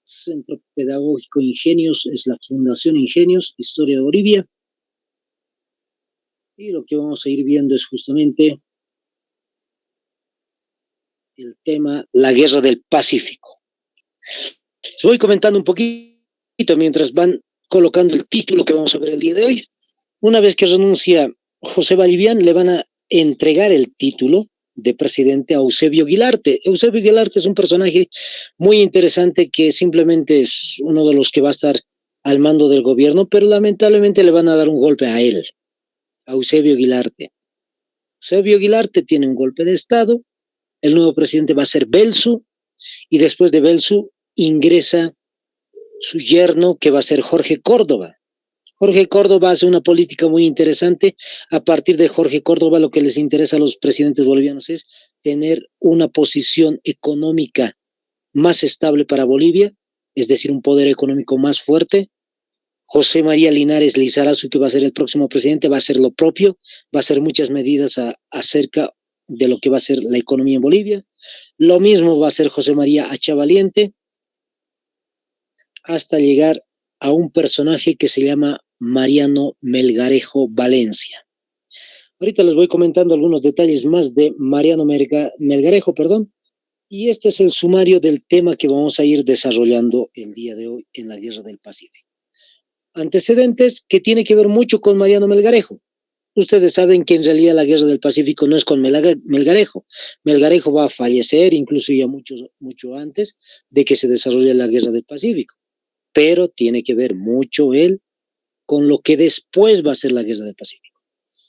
Centro Pedagógico Ingenios es la Fundación Ingenios, Historia de Bolivia. Y lo que vamos a ir viendo es justamente el tema, la Guerra del Pacífico. Les voy comentando un poquito mientras van colocando el título que vamos a ver el día de hoy. Una vez que renuncia José Vallivian, le van a entregar el título de presidente a Eusebio Guilarte. Eusebio Guilarte es un personaje muy interesante que simplemente es uno de los que va a estar al mando del gobierno, pero lamentablemente le van a dar un golpe a él, a Eusebio Guilarte. Eusebio Guilarte tiene un golpe de Estado, el nuevo presidente va a ser Belsu, y después de Belsu ingresa su yerno, que va a ser Jorge Córdoba. Jorge Córdoba hace una política muy interesante. A partir de Jorge Córdoba, lo que les interesa a los presidentes bolivianos es tener una posición económica más estable para Bolivia, es decir, un poder económico más fuerte. José María Linares Lizarazu, que va a ser el próximo presidente, va a hacer lo propio, va a hacer muchas medidas acerca de lo que va a ser la economía en Bolivia. Lo mismo va a hacer José María Achavaliente, hasta llegar a un personaje que se llama Mariano Melgarejo Valencia. Ahorita les voy comentando algunos detalles más de Mariano Melgarejo, y este es el sumario del tema que vamos a ir desarrollando el día de hoy en la Guerra del Pacífico. Antecedentes que tiene que ver mucho con Mariano Melgarejo. Ustedes saben que en realidad la Guerra del Pacífico no es con Melgarejo. Melgarejo va a fallecer incluso ya mucho antes de que se desarrolle la Guerra del Pacífico, pero tiene que ver mucho él con lo que después va a ser la Guerra del Pacífico.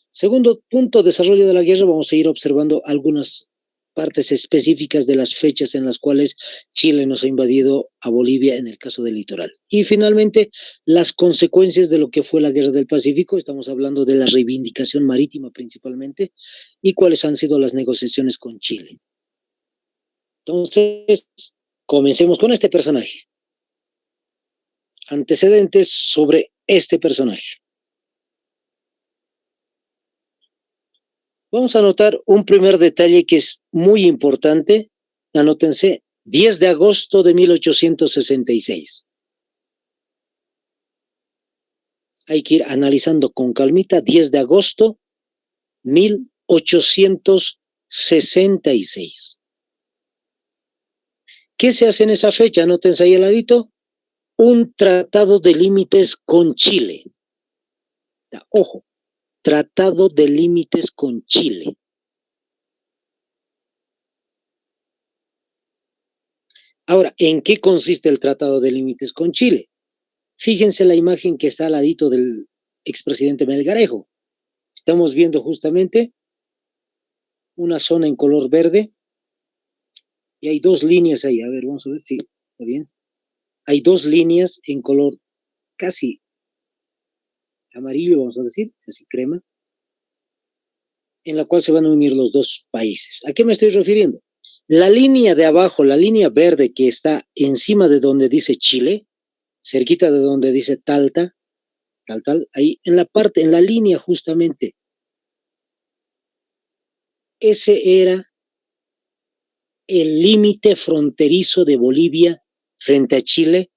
Segundo punto, desarrollo de la guerra, vamos a ir observando algunas partes específicas de las fechas en las cuales Chile nos ha invadido a Bolivia en el caso del litoral. Y finalmente, las consecuencias de lo que fue la Guerra del Pacífico, estamos hablando de la reivindicación marítima principalmente, y cuáles han sido las negociaciones con Chile. Entonces, comencemos con este personaje. Antecedentes sobre este personaje. Vamos a anotar un primer detalle que es muy importante. Anótense, 10 de agosto de 1866. Hay que ir analizando con calmita. 10 de agosto 1866. ¿Qué se hace en esa fecha? Anótense ahí al ladito. Un tratado de límites con Chile. Ojo, tratado de límites con Chile. Ahora, ¿en qué consiste el tratado de límites con Chile? Fíjense la imagen que está al ladito del expresidente Melgarejo. Estamos viendo justamente una zona en color verde y hay dos líneas ahí. A ver, vamos a ver si está bien. Hay dos líneas en color casi amarillo, vamos a decir, casi crema, en la cual se van a unir los dos países. ¿A qué me estoy refiriendo? La línea de abajo, la línea verde que está encima de donde dice Chile, cerquita de donde dice Talta, ahí en la parte, en la línea justamente, ese era el límite fronterizo de Bolivia frente a Chile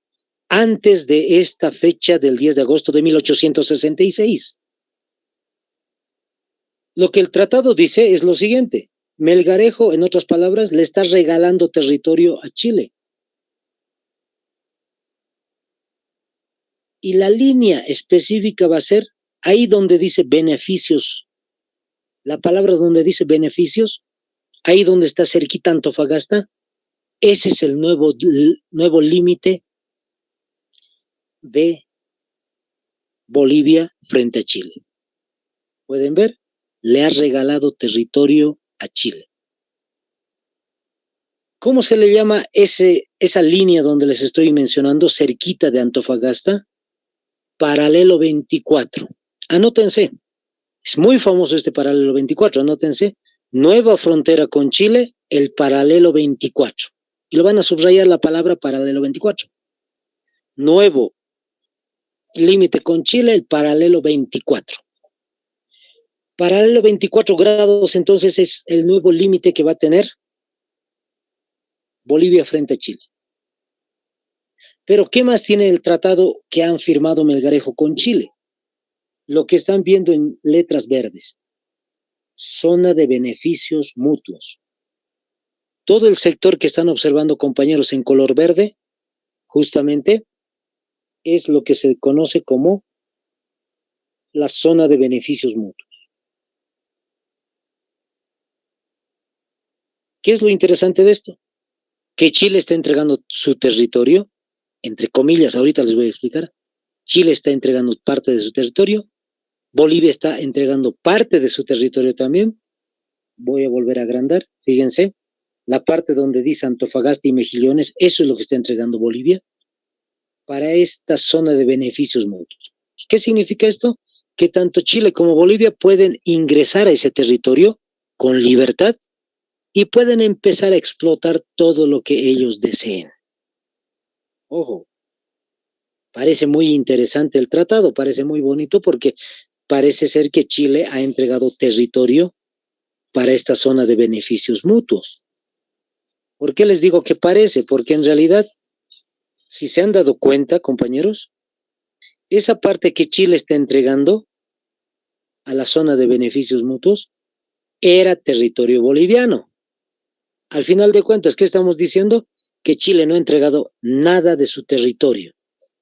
antes de esta fecha del 10 de agosto de 1866. Lo que el tratado dice es lo siguiente: Melgarejo, en otras palabras, le está regalando territorio a Chile. Y la línea específica va a ser ahí donde dice beneficios. La palabra donde dice beneficios, ahí donde está cerquita Antofagasta, ese es el nuevo límite de Bolivia frente a Chile. ¿Pueden ver? Le ha regalado territorio a Chile. ¿Cómo se le llama esa línea donde les estoy mencionando, cerquita de Antofagasta? Paralelo 24. Anótense. Es muy famoso este paralelo 24, anótense. Nueva frontera con Chile, el paralelo 24. Y lo van a subrayar la palabra paralelo 24. Nuevo límite con Chile, el paralelo 24. Paralelo 24 grados, entonces es el nuevo límite que va a tener Bolivia frente a Chile. Pero, ¿qué más tiene el tratado que han firmado Melgarejo con Chile? Lo que están viendo en letras verdes, zona de beneficios mutuos. Todo el sector que están observando, compañeros, en color verde, justamente es lo que se conoce como la zona de beneficios mutuos. ¿Qué es lo interesante de esto? Que Chile está entregando su territorio, entre comillas, ahorita les voy a explicar. Chile está entregando parte de su territorio, Bolivia está entregando parte de su territorio también. Voy a volver a agrandar, fíjense, la parte donde dice Antofagasta y Mejillones, eso es lo que está entregando Bolivia para esta zona de beneficios mutuos. ¿Qué significa esto? Que tanto Chile como Bolivia pueden ingresar a ese territorio con libertad y pueden empezar a explotar todo lo que ellos deseen. Ojo, parece muy interesante el tratado, parece muy bonito porque parece ser que Chile ha entregado territorio para esta zona de beneficios mutuos. ¿Por qué les digo que parece? Porque en realidad, si se han dado cuenta, compañeros, esa parte que Chile está entregando a la zona de beneficios mutuos era territorio boliviano. Al final de cuentas, ¿qué estamos diciendo? Que Chile no ha entregado nada de su territorio.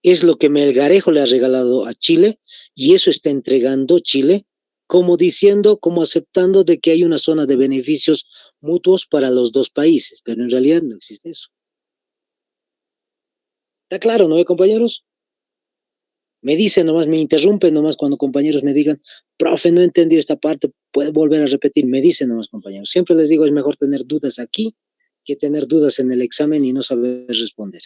Es lo que Melgarejo le ha regalado a Chile y eso está entregando Chile como diciendo, como aceptando de que hay una zona de beneficios mutuos para los dos países, pero en realidad no existe eso. ¿Está claro, no, compañeros? Me dicen nomás, me interrumpen nomás cuando compañeros me digan, profe, no he entendido esta parte, puede volver a repetir. Me dicen nomás, compañeros. Siempre les digo, es mejor tener dudas aquí que tener dudas en el examen y no saber responder.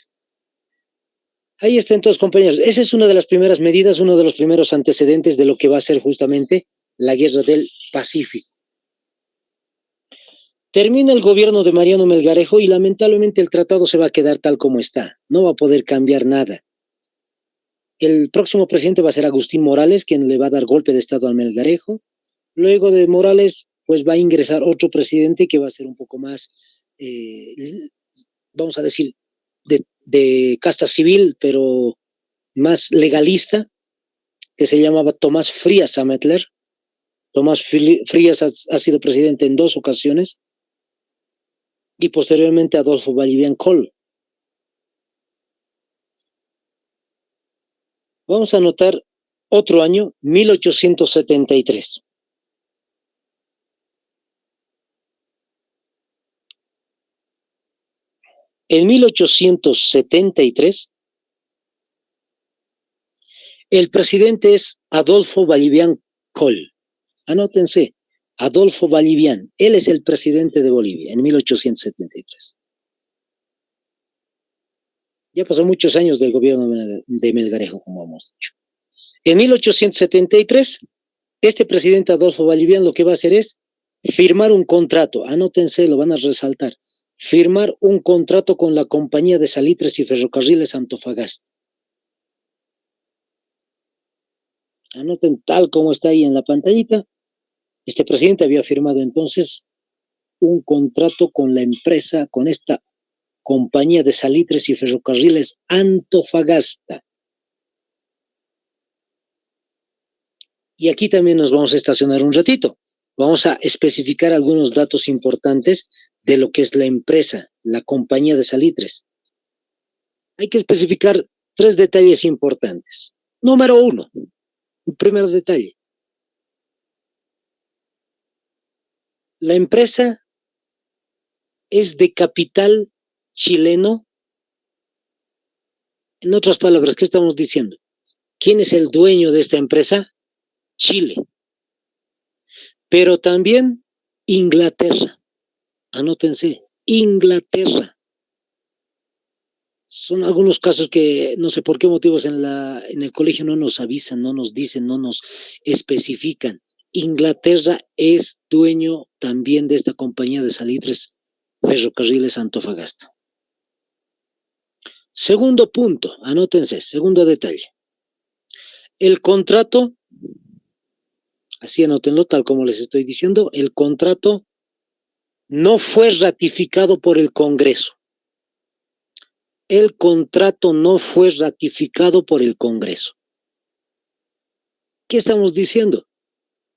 Ahí está entonces, compañeros. Esa es una de las primeras medidas, uno de los primeros antecedentes de lo que va a ser justamente la guerra del Pacífico. Termina el gobierno de Mariano Melgarejo y lamentablemente el tratado se va a quedar tal como está. No va a poder cambiar nada. El próximo presidente va a ser Agustín Morales, quien le va a dar golpe de estado al Melgarejo. Luego de Morales, pues va a ingresar otro presidente que va a ser un poco más, vamos a decir, de casta civil, pero más legalista, que se llamaba Tomás Frías Ametler. Tomás Frías ha sido presidente en 2 ocasiones y posteriormente Adolfo Vallivian Coll. Vamos a anotar otro año, 1873. En 1873, el presidente es Adolfo Vallivian Coll. Anótense, Adolfo Vallivian. Él es el presidente de Bolivia en 1873. Ya pasó muchos años del gobierno de Melgarejo, como hemos dicho. En 1873, este presidente Adolfo Vallivian lo que va a hacer es firmar un contrato. Anótense, lo van a resaltar. Firmar un contrato con la Compañía de Salitres y Ferrocarriles Antofagasta. Anoten tal como está ahí en la pantallita. Este presidente había firmado entonces un contrato con la empresa, con esta Compañía de Salitres y Ferrocarriles Antofagasta. Y aquí también nos vamos a estacionar un ratito. Vamos a especificar algunos datos importantes de lo que es la empresa, la Compañía de Salitres. Hay que especificar 3 detalles importantes. Número 1, el primer detalle. La empresa es de capital chileno. En otras palabras, ¿qué estamos diciendo? ¿Quién es el dueño de esta empresa? Chile. Pero también Inglaterra. Anótense, Inglaterra. Son algunos casos que no sé por qué motivos en el colegio no nos avisan, no nos dicen, no nos especifican. Inglaterra es dueño también de esta compañía de salitres Ferrocarriles Antofagasta. Segundo punto, anótense, segundo detalle. El contrato, así anótenlo tal como les estoy diciendo, el contrato no fue ratificado por el Congreso. el contrato no fue ratificado por el Congreso. ¿Qué estamos diciendo?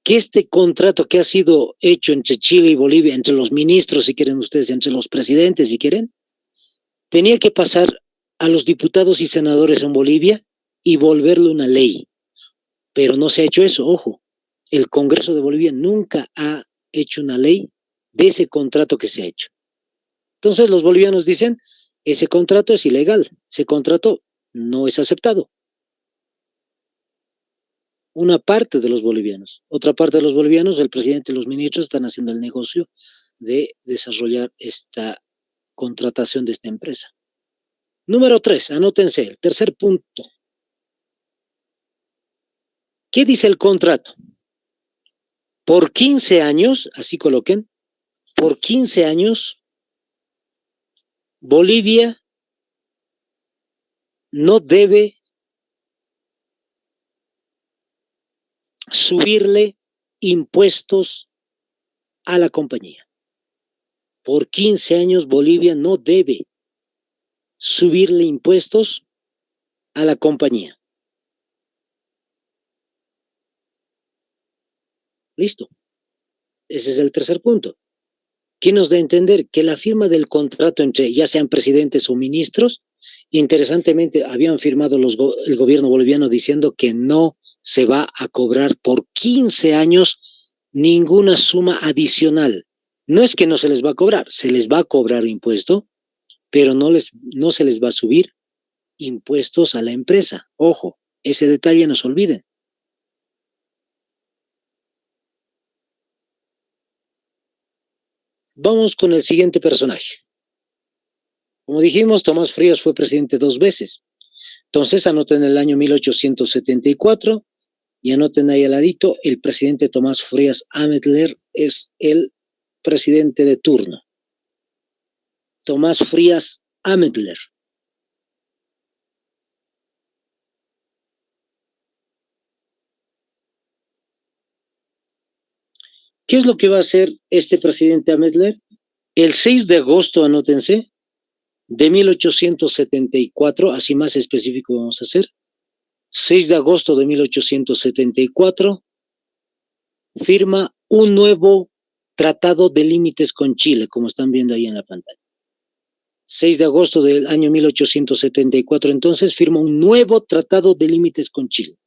Que este contrato que ha sido hecho entre Chile y Bolivia, entre los ministros, si quieren ustedes, entre los presidentes, si quieren, tenía que pasar a los diputados y senadores en Bolivia y volverlo una ley. Pero no se ha hecho eso, ojo. El Congreso de Bolivia nunca ha hecho una ley de ese contrato que se ha hecho. Entonces los bolivianos dicen, ese contrato es ilegal, ese contrato no es aceptado. Una parte de los bolivianos. Otra parte de los bolivianos, el presidente y los ministros están haciendo el negocio de desarrollar esta contratación de esta empresa. Número 3, anótense, el tercer punto. ¿Qué dice el contrato? Por 15 años, así coloquen, por 15 años, Bolivia no debe subirle impuestos a la compañía. Por 15 años Bolivia no debe subirle impuestos a la compañía. Listo. Ese es el tercer punto. ¿Qué nos da a entender? Que la firma del contrato entre ya sean presidentes o ministros, interesantemente habían firmado el gobierno boliviano diciendo que no se va a cobrar por 15 años ninguna suma adicional. No es que no se les va a cobrar, se les va a cobrar impuesto, pero no se les va a subir impuestos a la empresa. Ojo, ese detalle no se olviden. Vamos con el siguiente personaje. Como dijimos, Tomás Frías fue presidente 2 veces. Entonces anoten el año 1874 y anoten ahí al ladito, el presidente Tomás Frías Ametler es el presidente de turno. Tomás Frías Ametler. ¿Qué es lo que va a hacer este presidente Ametler? El 6 de agosto, anótense, de 1874, así más específico vamos a hacer, 6 de agosto de 1874, firma un nuevo tratado de límites con Chile, como están viendo ahí en la pantalla. 6 de agosto del año 1874, entonces, firma un nuevo tratado de límites con Chile.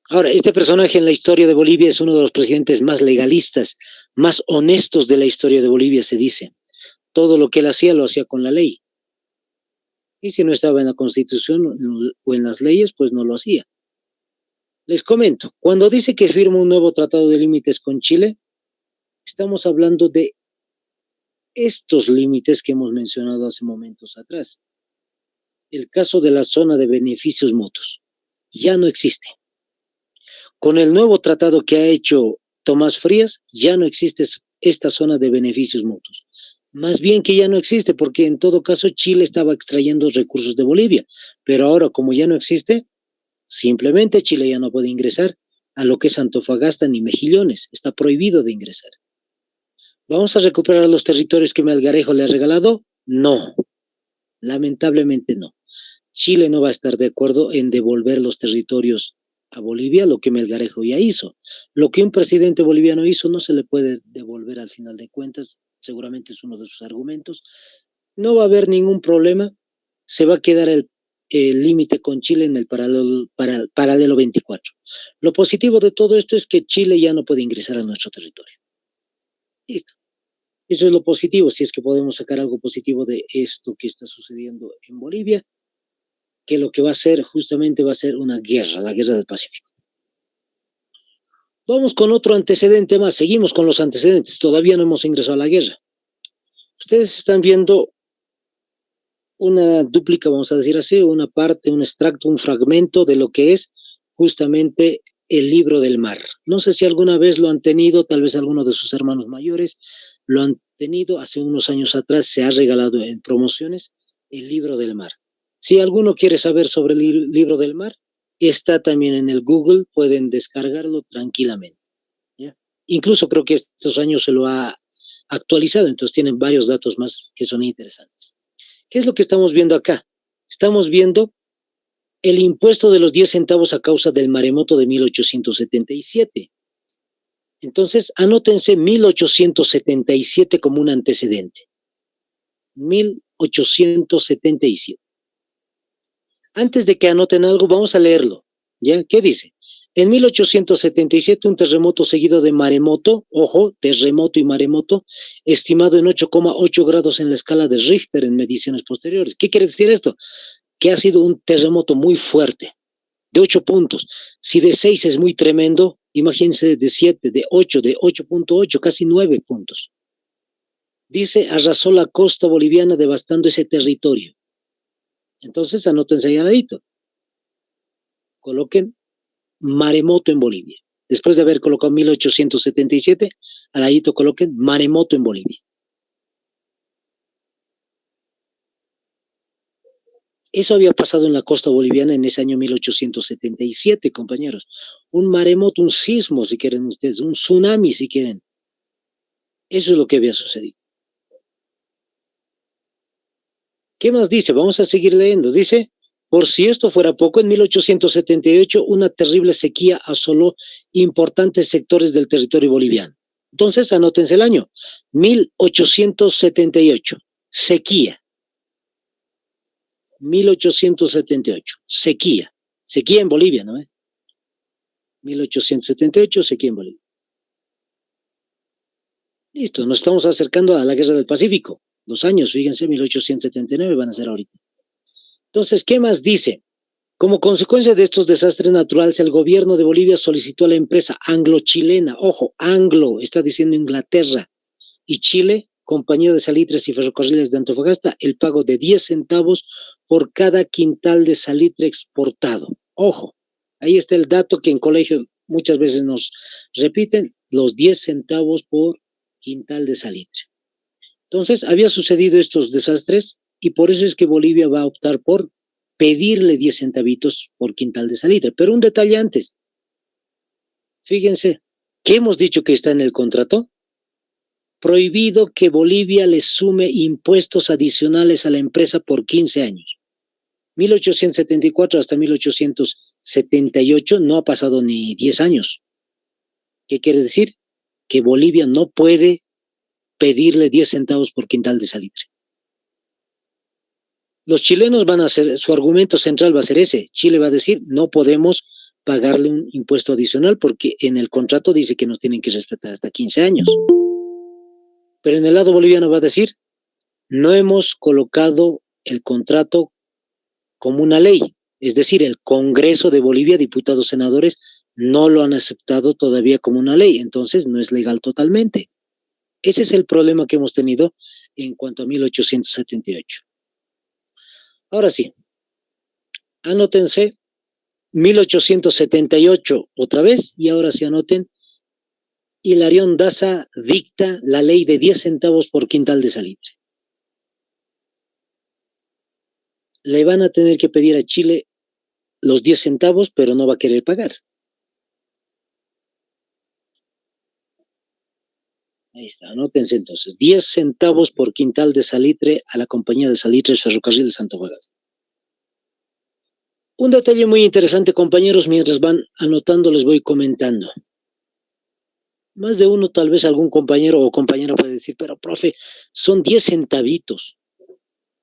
Ahora, este personaje en la historia de Bolivia es uno de los presidentes más legalistas, más honestos de la historia de Bolivia, se dice. Todo lo que él hacía, lo hacía con la ley. Y si no estaba en la Constitución o en las leyes, pues no lo hacía. Les comento, cuando dice que firma un nuevo tratado de límites con Chile, estamos hablando de estos límites que hemos mencionado hace momentos atrás. El caso de la zona de beneficios mutuos ya no existe. Con el nuevo tratado que ha hecho Tomás Frías, ya no existe esta zona de beneficios mutuos. Más bien que ya no existe, porque en todo caso Chile estaba extrayendo recursos de Bolivia, pero ahora como ya no existe, simplemente Chile ya no puede ingresar a lo que es Antofagasta ni Mejillones, está prohibido de ingresar. ¿Vamos a recuperar los territorios que Melgarejo le ha regalado? No, lamentablemente no. Chile no va a estar de acuerdo en devolver los territorios a Bolivia, lo que Melgarejo ya hizo. Lo que un presidente boliviano hizo no se le puede devolver al final de cuentas, seguramente es uno de sus argumentos. No va a haber ningún problema, se va a quedar el límite con Chile en el paralelo 24. Lo positivo de todo esto es que Chile ya no puede ingresar a nuestro territorio. Listo. Eso es lo positivo, si es que podemos sacar algo positivo de esto que está sucediendo en Bolivia, que lo que va a ser justamente va a ser una guerra, la guerra del Pacífico. Vamos con otro antecedente más, seguimos con los antecedentes, todavía no hemos ingresado a la guerra. Ustedes están viendo una dúplica, vamos a decir así, una parte, un extracto, un fragmento de lo que es justamente el libro del mar. No sé si alguna vez lo han tenido, tal vez alguno de sus hermanos mayores lo han tenido, hace unos años atrás se ha regalado en promociones el libro del mar. Si alguno quiere saber sobre el libro del mar, está también en el Google, pueden descargarlo tranquilamente. ¿Ya? Incluso creo que estos años se lo ha actualizado, entonces tienen varios datos más que son interesantes. ¿Qué es lo que estamos viendo acá? Estamos viendo el impuesto de los 10 centavos a causa del maremoto de 1877. Entonces, anótense 1877 como un antecedente. 1877. Antes de que anoten algo, vamos a leerlo. ¿Ya? ¿Qué dice? En 1877, un terremoto seguido de maremoto, ojo, terremoto y maremoto, estimado en 8,8 grados en la escala de Richter en mediciones posteriores. ¿Qué quiere decir esto? Que ha sido un terremoto muy fuerte, de 8 puntos. Si de 6 es muy tremendo, imagínense de 7, de 8, de 8.8, casi 9 puntos. Dice, arrasó la costa boliviana devastando ese territorio. Entonces, anótense ahí al ladito. Coloquen maremoto en Bolivia. Después de haber colocado 1877, al ladito coloquen maremoto en Bolivia. Eso había pasado en la costa boliviana en ese año 1877, compañeros. Un maremoto, un sismo, si quieren ustedes, un tsunami, si quieren. Eso es lo que había sucedido. ¿Qué más dice? Vamos a seguir leyendo. Dice, por si esto fuera poco, en 1878 una terrible sequía asoló importantes sectores del territorio boliviano. Entonces, anótense el año, 1878, sequía. 1878, sequía. Sequía en Bolivia, ¿no? 1878, sequía en Bolivia. Listo, nos estamos acercando a la Guerra del Pacífico. 2 años, fíjense, 1879 van a ser ahorita. Entonces, ¿qué más dice? Como consecuencia de estos desastres naturales, el gobierno de Bolivia solicitó a la empresa anglo-chilena, ojo, anglo, está diciendo Inglaterra, y Chile, Compañía de Salitres y Ferrocarriles de Antofagasta, el pago de 10 centavos por cada quintal de salitre exportado. Ojo, ahí está el dato que en colegio muchas veces nos repiten, los 10 centavos por quintal de salitre. Entonces, había sucedido estos desastres y por eso es que Bolivia va a optar por pedirle 10 centavitos por quintal de salitre. Pero un detalle antes. Fíjense, ¿qué hemos dicho que está en el contrato? Prohibido que Bolivia le sume impuestos adicionales a la empresa por 15 años. 1874 hasta 1878 no ha pasado ni 10 años. ¿Qué quiere decir? Que Bolivia no puede pedirle 10 centavos por quintal de salitre. Los chilenos van a hacer, su argumento central va a ser ese. Chile va a decir, no podemos pagarle un impuesto adicional porque en el contrato dice que nos tienen que respetar hasta 15 años. Pero en el lado boliviano va a decir, no hemos colocado el contrato como una ley. Es decir, el Congreso de Bolivia, diputados, senadores, no lo han aceptado todavía como una ley. Entonces, no es legal totalmente. Ese es el problema que hemos tenido en cuanto a 1878. Ahora sí, anótense 1878 otra vez y ahora sí anoten, Hilarión Daza dicta la ley de 10 centavos por quintal de salitre. Le van a tener que pedir a Chile los 10 centavos, pero no va a querer pagar. Ahí está, anótense entonces, 10 centavos por quintal de salitre a la compañía de salitres Ferrocarriles de Antofagasta. Un detalle muy interesante, compañeros, mientras van anotando les voy comentando. Más de uno, tal vez algún compañero o compañera puede decir, pero profe, son 10 centavitos.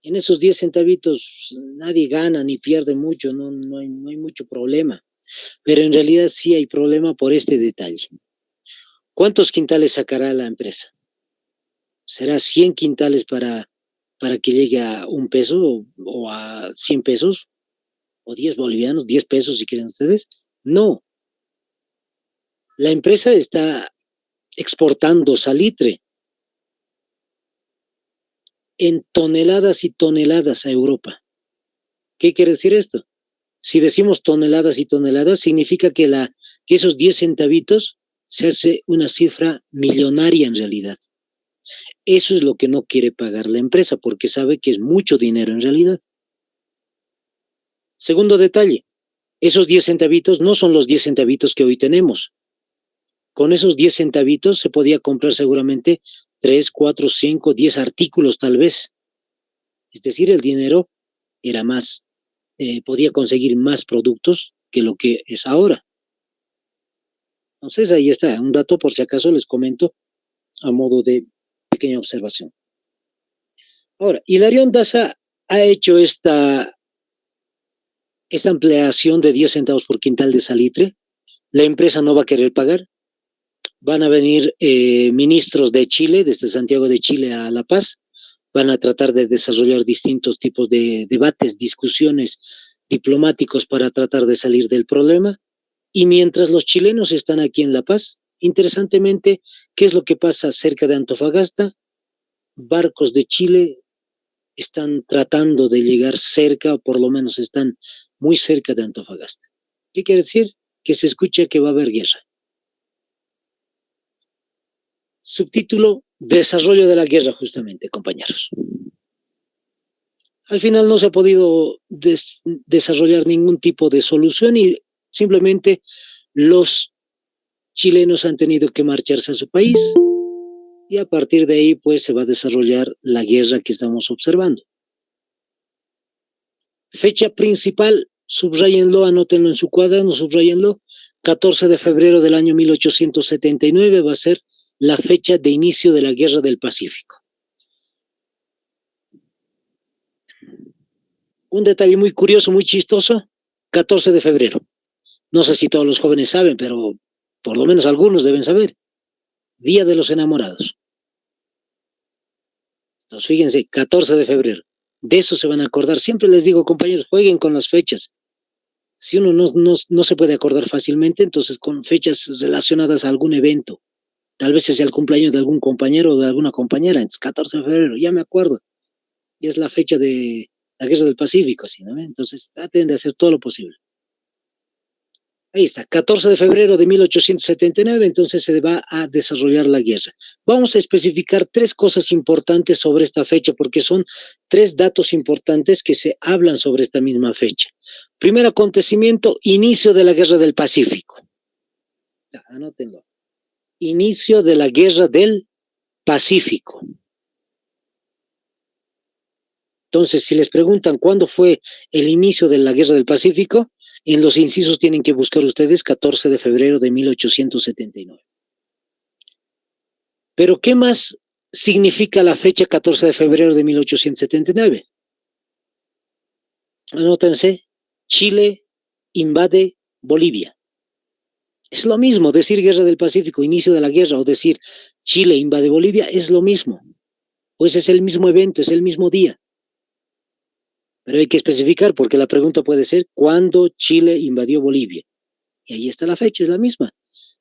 En esos 10 centavitos nadie gana ni pierde mucho, no hay mucho problema. Pero en realidad sí hay problema por este detalle. ¿Cuántos quintales sacará la empresa? ¿Será 100 quintales para que llegue a $1 o a 100 pesos? ¿O 10 bolivianos, 10 pesos si quieren ustedes? No. La empresa está exportando salitre en toneladas y toneladas a Europa. ¿Qué quiere decir esto? Si decimos toneladas y toneladas, significa que esos 10 centavitos se hace una cifra millonaria en realidad. Eso es lo que no quiere pagar la empresa porque sabe que es mucho dinero en realidad. Segundo detalle, esos 10 centavitos no son los 10 centavitos que hoy tenemos. Con esos 10 centavitos se podía comprar seguramente 3, 4, 5, 10 artículos tal vez. Es decir, el dinero era más, podía conseguir más productos que lo que es ahora. Entonces ahí está, un dato por si acaso les comento a modo de pequeña observación. Ahora, Hilarión Daza ha hecho esta ampliación de 10 centavos por quintal de salitre. La empresa no va a querer pagar. Van a venir ministros de Chile, desde Santiago de Chile a La Paz. Van a tratar de desarrollar distintos tipos de debates, discusiones diplomáticos para tratar de salir del problema. Y mientras los chilenos están aquí en La Paz, interesantemente, ¿qué es lo que pasa cerca de Antofagasta? Barcos de Chile están tratando de llegar cerca, o por lo menos están muy cerca de Antofagasta. ¿Qué quiere decir? Que se escucha que va a haber guerra. Subtítulo: Desarrollo de la guerra, justamente, compañeros. Al final no se ha podido desarrollar ningún tipo de solución y simplemente los chilenos han tenido que marcharse a su país y a partir de ahí pues se va a desarrollar la guerra que estamos observando. Fecha principal, subrayenlo, anótenlo en su cuaderno, subrayenlo, 14 de febrero del año 1879 va a ser la fecha de inicio de la Guerra del Pacífico. Un detalle muy curioso, muy chistoso, 14 de febrero. No sé si todos los jóvenes saben, pero por lo menos algunos deben saber. Día de los Enamorados. Entonces, fíjense, 14 de febrero. De eso se van a acordar. Siempre les digo, compañeros, jueguen con las fechas. Si uno no se puede acordar fácilmente, entonces con fechas relacionadas a algún evento. Tal vez sea el cumpleaños de algún compañero o de alguna compañera. Entonces, 14 de febrero, ya me acuerdo. Y es la fecha de la Guerra del Pacífico, así, ¿no? Entonces, traten de hacer todo lo posible. Ahí está, 14 de febrero de 1879, entonces se va a desarrollar la guerra. Vamos a especificar 3 cosas importantes sobre esta fecha, porque son 3 datos importantes que se hablan sobre esta misma fecha. Primer acontecimiento, inicio de la Guerra del Pacífico. Ya, anótenlo. Inicio de la Guerra del Pacífico. Entonces, si les preguntan cuándo fue el inicio de la Guerra del Pacífico, en los incisos tienen que buscar ustedes 14 de febrero de 1879. Pero, ¿qué más significa la fecha 14 de febrero de 1879? Anótense, Chile invade Bolivia. Es lo mismo decir Guerra del Pacífico, inicio de la guerra, o decir Chile invade Bolivia, es lo mismo. Pues es el mismo evento, es el mismo día. Pero hay que especificar porque la pregunta puede ser ¿cuándo Chile invadió Bolivia? Y ahí está la fecha, es la misma,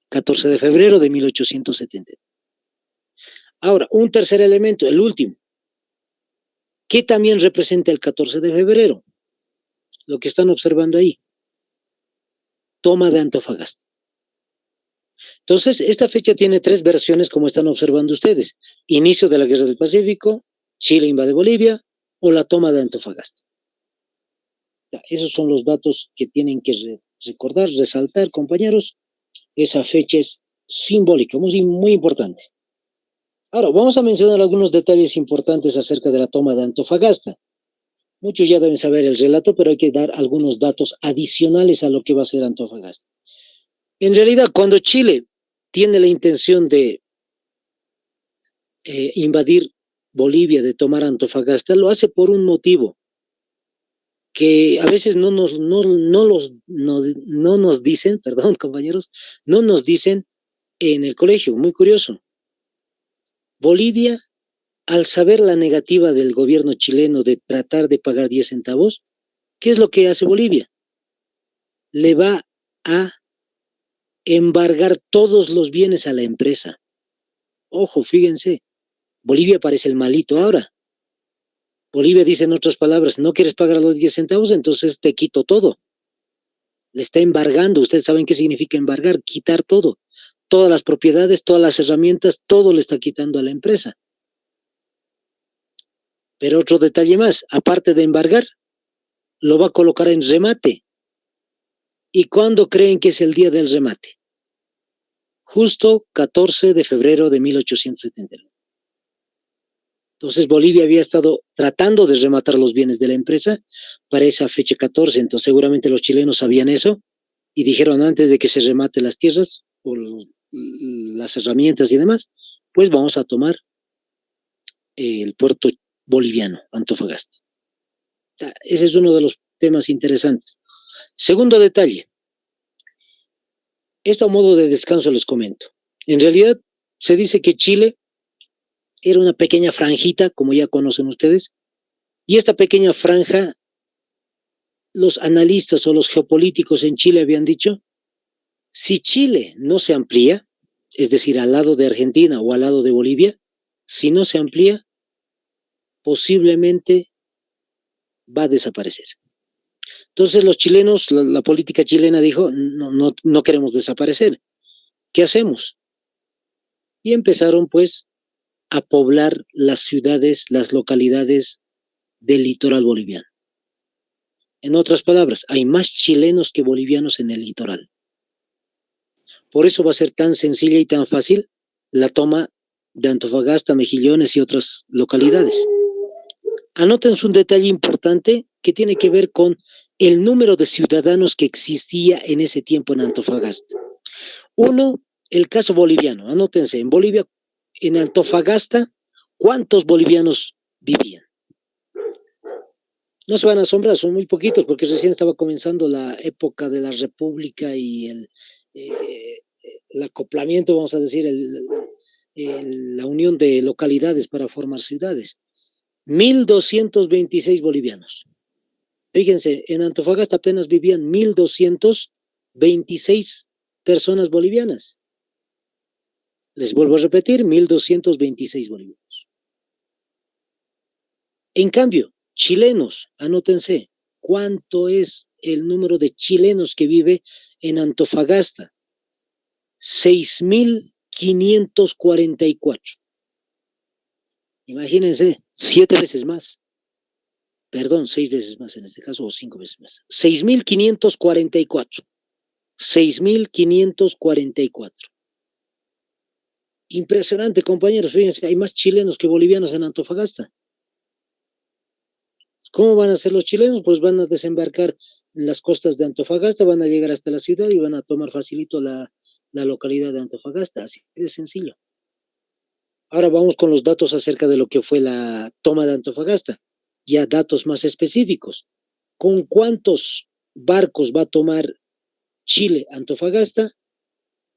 14 de febrero de 1870. Ahora, un tercer elemento, el último. ¿Qué también representa el 14 de febrero? Lo que están observando ahí. Toma de Antofagasta. Entonces, esta fecha tiene 3 versiones como están observando ustedes. Inicio de la Guerra del Pacífico, Chile invade Bolivia o la toma de Antofagasta. Esos son los datos que tienen que recordar, resaltar, compañeros. Esa fecha es simbólica, muy importante. Ahora, vamos a mencionar algunos detalles importantes acerca de la toma de Antofagasta. Muchos ya deben saber el relato, pero hay que dar algunos datos adicionales a lo que va a ser Antofagasta. En realidad, cuando Chile tiene la intención de invadir Bolivia, de tomar Antofagasta, lo hace por un motivo que a veces no nos dicen, perdón, compañeros, no nos dicen en el colegio, muy curioso. Bolivia, al saber la negativa del gobierno chileno de tratar de pagar 10 centavos, ¿qué es lo que hace Bolivia? Le va a embargar todos los bienes a la empresa. Ojo, fíjense, Bolivia parece el malito ahora. Bolivia dice en otras palabras, no quieres pagar los 10 centavos, entonces te quito todo. Le está embargando, ustedes saben qué significa embargar, quitar todo. Todas las propiedades, todas las herramientas, todo le está quitando a la empresa. Pero otro detalle más, aparte de embargar, lo va a colocar en remate. ¿Y cuándo creen que es el día del remate? Justo 14 de febrero de 1879. Entonces Bolivia había estado tratando de rematar los bienes de la empresa para esa fecha 14, entonces seguramente los chilenos sabían eso y dijeron antes de que se remate las tierras o las herramientas y demás, pues vamos a tomar el puerto boliviano, Antofagasta. Ese es uno de los temas interesantes. Segundo detalle, esto a modo de descanso les comento. En realidad se dice que Chile era una pequeña franjita, como ya conocen ustedes, y esta pequeña franja, los analistas o los geopolíticos en Chile habían dicho, si Chile no se amplía, es decir, al lado de Argentina o al lado de Bolivia, si no se amplía, posiblemente va a desaparecer. Entonces los chilenos, la política chilena dijo, no queremos desaparecer. ¿Qué hacemos? Y empezaron pues a poblar las ciudades, las localidades del litoral boliviano. En otras palabras, hay más chilenos que bolivianos en el litoral. Por eso va a ser tan sencilla y tan fácil la toma de Antofagasta, Mejillones y otras localidades. Anoten un detalle importante que tiene que ver con el número de ciudadanos que existía en ese tiempo en Antofagasta. Uno, el caso boliviano. Anótense, en Bolivia, en Antofagasta, ¿cuántos bolivianos vivían? No se van a asombrar, son muy poquitos, porque recién estaba comenzando la época de la República y el acoplamiento, vamos a decir, la unión de localidades para formar ciudades. 1.226 bolivianos. Fíjense, en Antofagasta apenas vivían 1.226 personas bolivianas. Les vuelvo a repetir, 1.226 bolivianos. En cambio, chilenos, anótense, ¿cuánto es el número de chilenos que vive en Antofagasta? 6.544. Imagínense, 7 veces más. Perdón, 6 veces más en este caso, o 5 veces más. 6.544. 6.544. Impresionante, compañeros. Fíjense, hay más chilenos que bolivianos en Antofagasta. ¿Cómo van a ser los chilenos? Pues van a desembarcar en las costas de Antofagasta, van a llegar hasta la ciudad y van a tomar facilito la localidad de Antofagasta. Así de sencillo. Ahora vamos con los datos acerca de lo que fue la toma de Antofagasta. Ya datos más específicos. ¿Con cuántos barcos va a tomar Chile Antofagasta?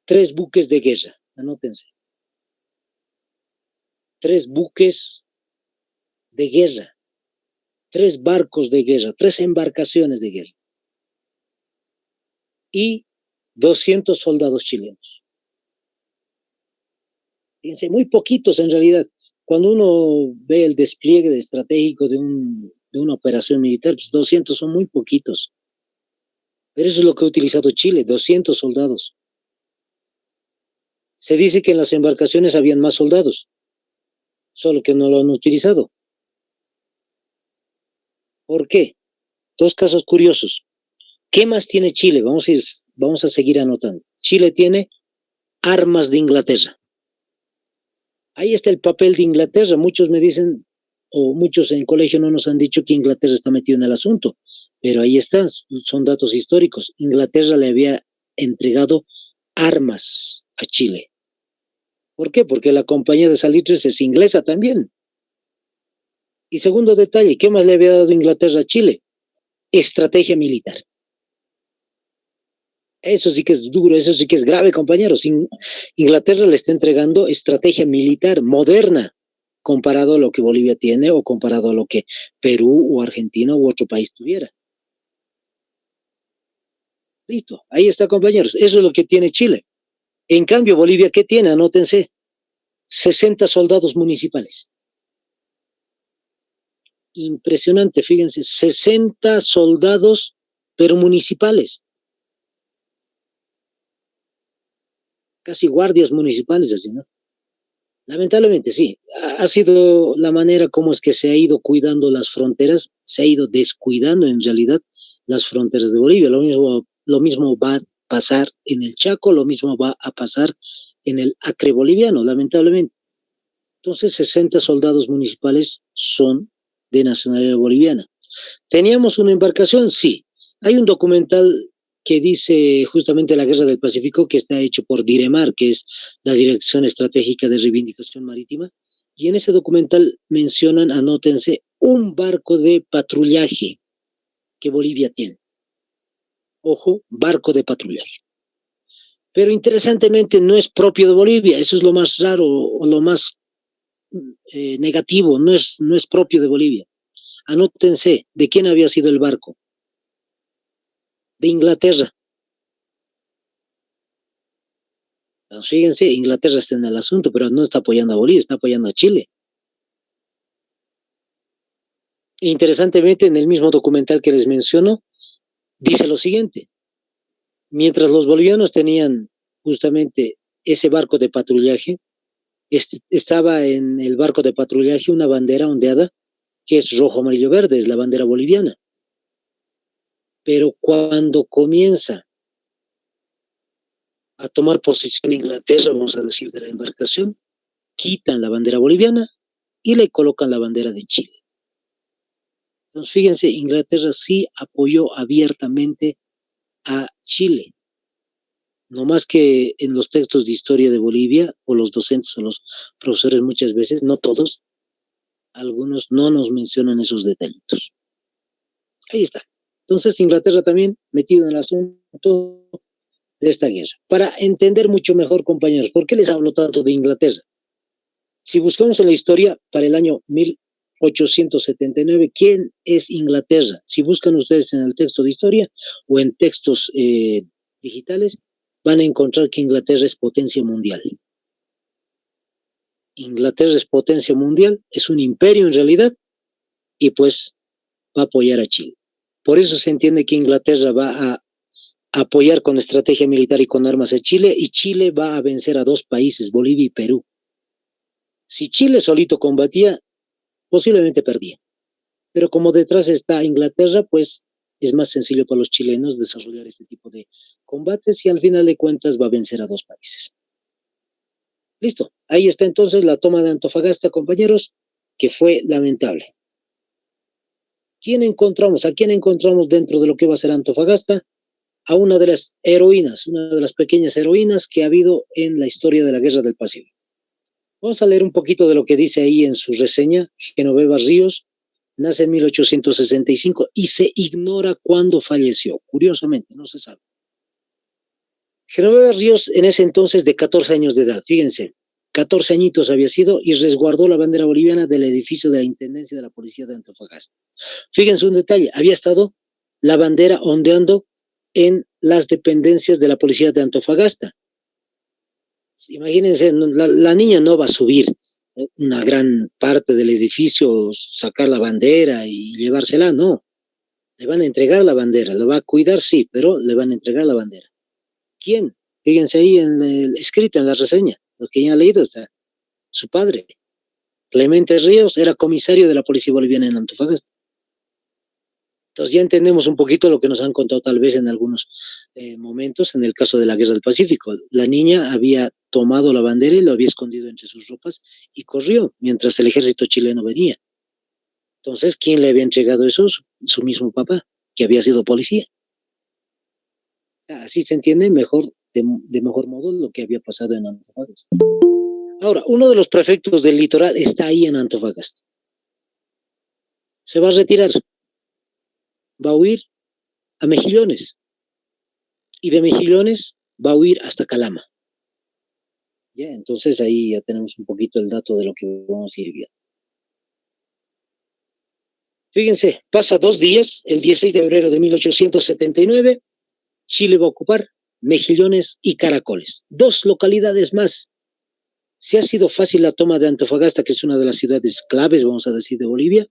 3 buques de guerra. Anótense. 3 buques de guerra. 3 barcos de guerra, 3 embarcaciones de guerra y 200 soldados chilenos. Fíjense, muy poquitos en realidad. Cuando uno ve el despliegue estratégico de una operación militar, pues 200 son muy poquitos. Pero eso es lo que ha utilizado Chile, 200 soldados. Se dice que en las embarcaciones habían más soldados, solo que no lo han utilizado. ¿Por qué? 2 casos curiosos. ¿Qué más tiene Chile? Vamos a seguir anotando. Chile tiene armas de Inglaterra. Ahí está el papel de Inglaterra. Muchos me dicen, o muchos en colegio no nos han dicho que Inglaterra está metido en el asunto, pero ahí están, son datos históricos. Inglaterra le había entregado armas a Chile. ¿Por qué? Porque la compañía de salitres es inglesa también. Y segundo detalle, ¿qué más le había dado Inglaterra a Chile? Estrategia militar. Eso sí que es duro, eso sí que es grave, compañeros. Inglaterra le está entregando estrategia militar moderna comparado a lo que Bolivia tiene o comparado a lo que Perú o Argentina u otro país tuviera. Listo, ahí está, compañeros. Eso es lo que tiene Chile. En cambio, Bolivia, ¿qué tiene? Anótense. 60 soldados municipales. Impresionante, fíjense, 60 soldados, pero municipales. Casi guardias municipales, así, ¿no? Lamentablemente, sí. Ha sido la manera como es que se ha ido cuidando las fronteras, se ha ido descuidando en realidad las fronteras de Bolivia. Lo mismo va a pasar en el Chaco, lo mismo va a pasar en el Acre boliviano, lamentablemente. Entonces 60 soldados municipales son de nacionalidad boliviana. ¿Teníamos una embarcación? Sí. Hay un documental que dice justamente la Guerra del Pacífico, que está hecho por Diremar, que es la Dirección Estratégica de Reivindicación Marítima, y en ese documental mencionan, anótense, un barco de patrullaje que Bolivia tiene. Ojo, barco de patrullaje. Pero interesantemente no es propio de Bolivia, eso es lo más raro o lo más negativo, no es propio de Bolivia. Anótense, ¿de quién había sido el barco? De Inglaterra. Fíjense, Inglaterra está en el asunto, pero no está apoyando a Bolivia, está apoyando a Chile. E interesantemente, en el mismo documental que les menciono, dice lo siguiente: mientras los bolivianos tenían justamente ese barco de patrullaje, estaba en el barco de patrullaje una bandera ondeada que es rojo, amarillo, verde, es la bandera boliviana. Pero cuando comienza a tomar posición Inglaterra, vamos a decir, de la embarcación, quitan la bandera boliviana y le colocan la bandera de Chile. Entonces, fíjense, Inglaterra sí apoyó abiertamente a Chile. No más que en los textos de historia de Bolivia, o los docentes o los profesores muchas veces, no todos, algunos no nos mencionan esos detallitos. Ahí está. Entonces, Inglaterra también metido en el asunto de esta guerra. Para entender mucho mejor, compañeros, ¿por qué les hablo tanto de Inglaterra? Si buscamos en la historia, para el año 1879, ¿quién es Inglaterra? Si buscan ustedes en el texto de historia o en textos digitales, van a encontrar que Inglaterra es potencia mundial. Inglaterra es potencia mundial, es un imperio en realidad, y pues va a apoyar a Chile. Por eso se entiende que Inglaterra va a apoyar con estrategia militar y con armas a Chile, y Chile va a vencer a dos países, Bolivia y Perú. Si Chile solito combatía, posiblemente perdía. Pero como detrás está Inglaterra, pues es más sencillo para los chilenos desarrollar este tipo de combates y al final de cuentas va a vencer a dos países. Listo, ahí está entonces la toma de Antofagasta, compañeros, que fue lamentable. ¿A quién encontramos dentro de lo que va a ser Antofagasta? A una de las heroínas, una de las pequeñas heroínas que ha habido en la historia de la Guerra del Pacífico. Vamos a leer un poquito de lo que dice ahí en su reseña. Genoveva Ríos nace en 1865 y se ignora cuándo falleció. Curiosamente, no se sabe. Genoveva Ríos en ese entonces de 14 años de edad, fíjense, 14 añitos había sido y resguardó la bandera boliviana del edificio de la Intendencia de la Policía de Antofagasta. Fíjense un detalle, había estado la bandera ondeando en las dependencias de la Policía de Antofagasta. Imagínense, la niña no va a subir una gran parte del edificio, sacar la bandera y llevársela, no. Le van a entregar la bandera, la va a cuidar, sí, pero le van a entregar la bandera. ¿Quién? Fíjense ahí en el escrito, en la reseña, lo que ya han leído está, su padre. Clemente Ríos era comisario de la Policía Boliviana en Antofagasta. Entonces ya entendemos un poquito lo que nos han contado tal vez en algunos momentos en el caso de la Guerra del Pacífico. La niña había tomado la bandera y lo había escondido entre sus ropas y corrió mientras el ejército chileno venía. Entonces, ¿quién le había entregado eso? Su mismo papá, que había sido policía. Así se entiende mejor, de mejor modo lo que había pasado en Antofagasta. Ahora, uno de los prefectos del litoral está ahí en Antofagasta. Se va a retirar. Va a huir a Mejillones. Y de Mejillones va a huir hasta Calama. ¿Ya? Entonces ahí ya tenemos un poquito el dato de lo que vamos a ir viendo. Fíjense, pasa 2 días, el 16 de febrero de 1879, Chile va a ocupar Mejillones y Caracoles, 2 localidades más. Si ha sido fácil la toma de Antofagasta, que es una de las ciudades claves, vamos a decir, de Bolivia,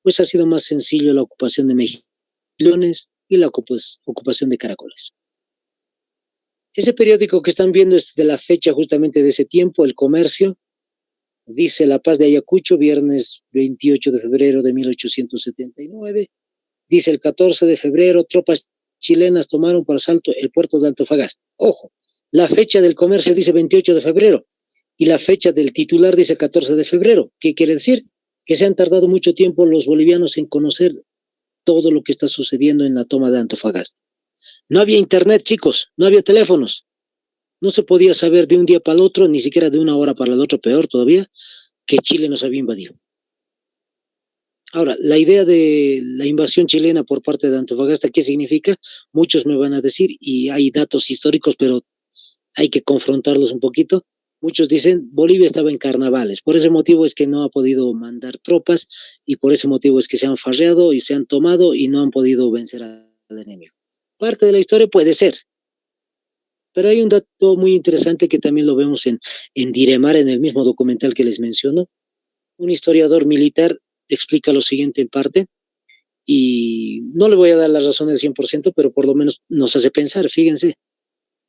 pues ha sido más sencillo la ocupación de Mejillones y la ocupación de Caracoles. Ese periódico que están viendo es de la fecha justamente de ese tiempo, El Comercio. Dice La Paz de Ayacucho, viernes 28 de febrero de 1879. Dice el 14 de febrero, tropas chilenas tomaron por asalto el puerto de Antofagasta. Ojo, la fecha del Comercio dice 28 de febrero. y la fecha del titular dice 14 de febrero. ¿Qué quiere decir? Que se han tardado mucho tiempo los bolivianos en conocer todo lo que está sucediendo en la toma de Antofagasta. No había internet, chicos, no había teléfonos. No se podía saber de un día para el otro, ni siquiera de una hora para el otro, peor todavía, que Chile nos había invadido. Ahora, la idea de la invasión chilena por parte de Antofagasta, ¿qué significa? Muchos me van a decir, y hay datos históricos, pero hay que confrontarlos un poquito. Muchos dicen, Bolivia estaba en carnavales, por ese motivo es que no ha podido mandar tropas, y por ese motivo es que se han farreado y se han tomado y no han podido vencer al enemigo. Parte de la historia puede ser, pero hay un dato muy interesante que también lo vemos en Diremar, en el mismo documental que les menciono. Un historiador militar explica lo siguiente en parte, y no le voy a dar la razón al 100%, pero por lo menos nos hace pensar. Fíjense,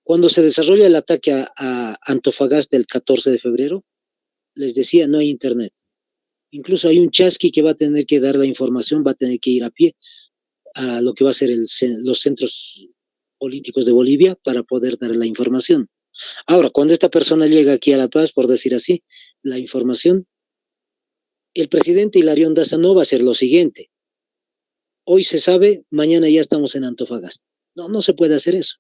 cuando se desarrolla el ataque a Antofagasta el 14 de febrero, les decía, no hay internet. Incluso hay un chasqui que va a tener que dar la información, va a tener que ir a pie a lo que va a ser los centros políticos de Bolivia para poder dar la información. Ahora, cuando esta persona llega aquí a La Paz, por decir así, la información, el presidente Hilarión Daza no va a hacer lo siguiente: hoy se sabe, mañana ya estamos en Antofagasta. No, no se puede hacer eso.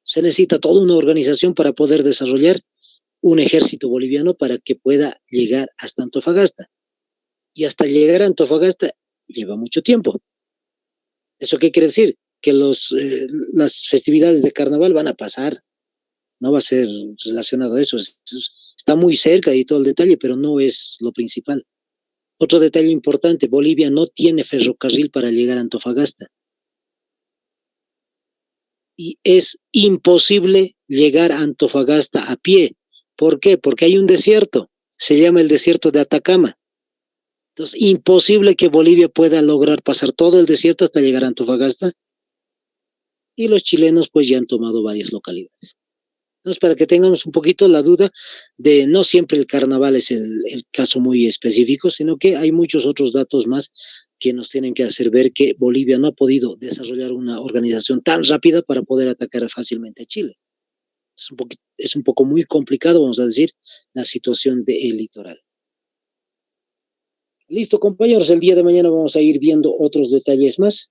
Se necesita toda una organización para poder desarrollar un ejército boliviano para que pueda llegar hasta Antofagasta. Y hasta llegar a Antofagasta lleva mucho tiempo. ¿Eso qué quiere decir? Que las festividades de carnaval van a pasar, no va a ser relacionado a eso. Está muy cerca y todo el detalle, pero no es lo principal. Otro detalle importante, Bolivia no tiene ferrocarril para llegar a Antofagasta. Y es imposible llegar a Antofagasta a pie. ¿Por qué? Porque hay un desierto, se llama el desierto de Atacama. Entonces, imposible que Bolivia pueda lograr pasar todo el desierto hasta llegar a Antofagasta, y los chilenos pues ya han tomado varias localidades. Entonces, para que tengamos un poquito la duda de no siempre el carnaval es el caso muy específico, sino que hay muchos otros datos más que nos tienen que hacer ver que Bolivia no ha podido desarrollar una organización tan rápida para poder atacar fácilmente a Chile. Es un poco muy complicado, vamos a decir, la situación del litoral. Listo, compañeros, el día de mañana vamos a ir viendo otros detalles más.